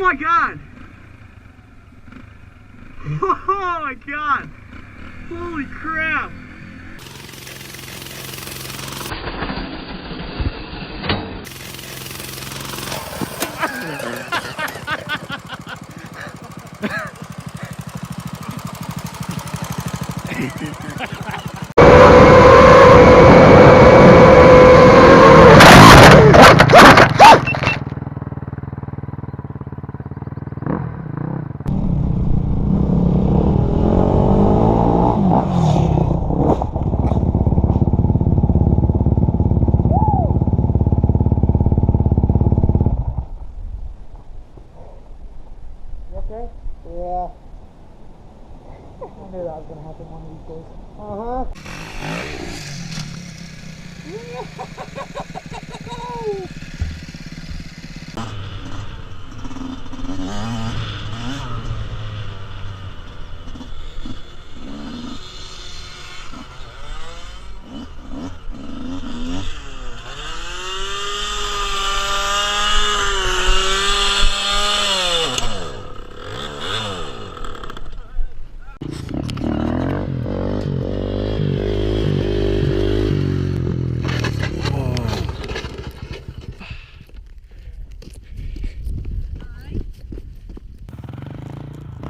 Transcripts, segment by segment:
my god! Oh my god! Holy crap!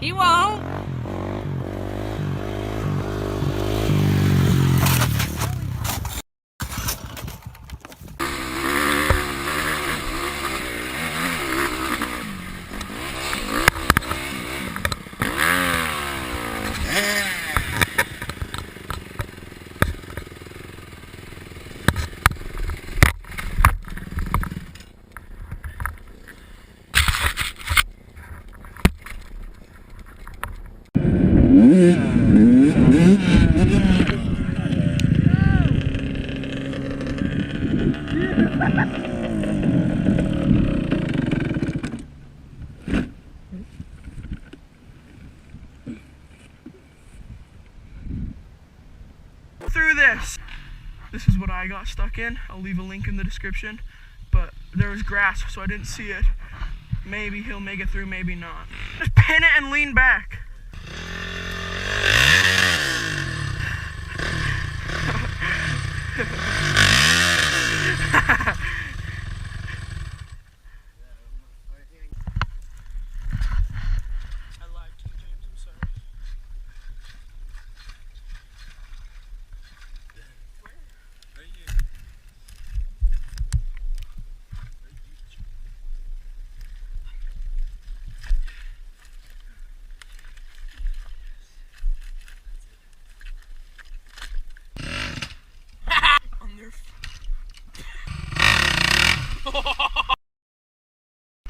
He won't. Through this. This is what I got stuck in. I'll leave a link in the description. But there was grass, so I didn't see it. Maybe he'll make it through, maybe not. Just pin it and lean back.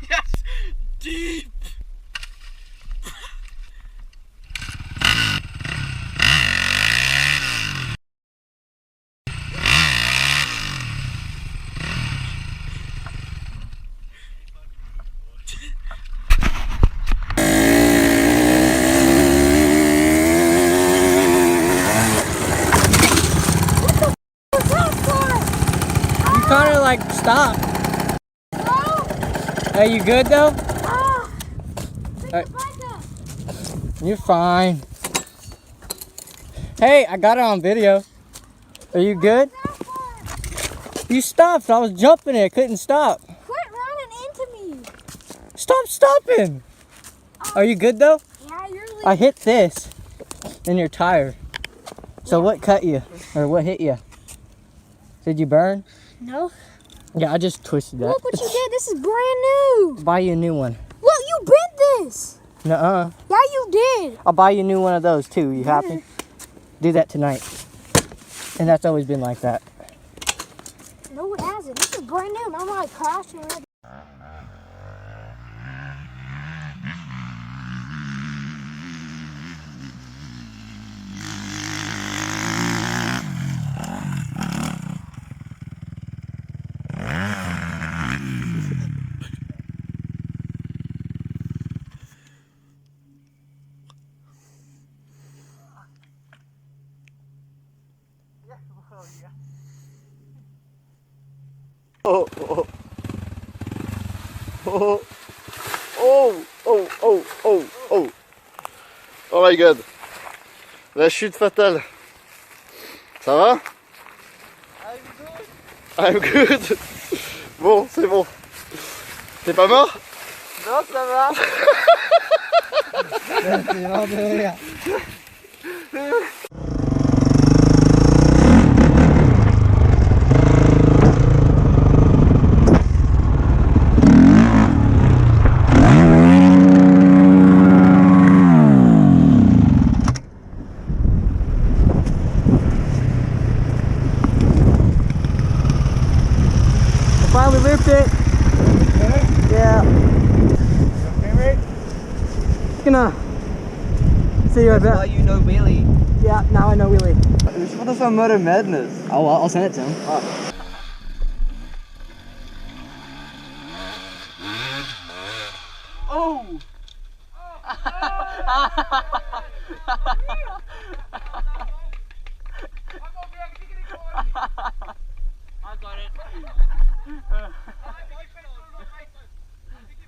Yes! Deep! You kind of like stopped. Are you good though? You're fine. Hey, I got it on video. Are you good? You stopped. I was jumping it. I couldn't stop. Quit running into me. Stop stopping. Are you good though? Yeah, you're leaving. I hit this in your tire. So what cut you? Or what hit you? Did you burn? No. Yeah, I just twisted that. Look what you did. This is brand new. Buy you a new one. Look, you bent this. Nuh-uh. Yeah, you did. I'll buy you a new one of those too. You happy? Do that tonight. And that's always been like that. No, it hasn't. This is brand new. Remember I crashed and ran? Oh, oh, oh, Oh, oh, oh, oh, oh. Oh my god. La chute fatale. Ça va? I'm good. Bon, c'est bon. T'es pas mort? Non, ça va. C'est mort de rire. Finally looped it. Yeah. Gonna see you a bit. Why you know wheelie? Yeah, now I know wheelie. We should put this on Moto Madness. Oh, well, I'll send it to him. Oh! I got it.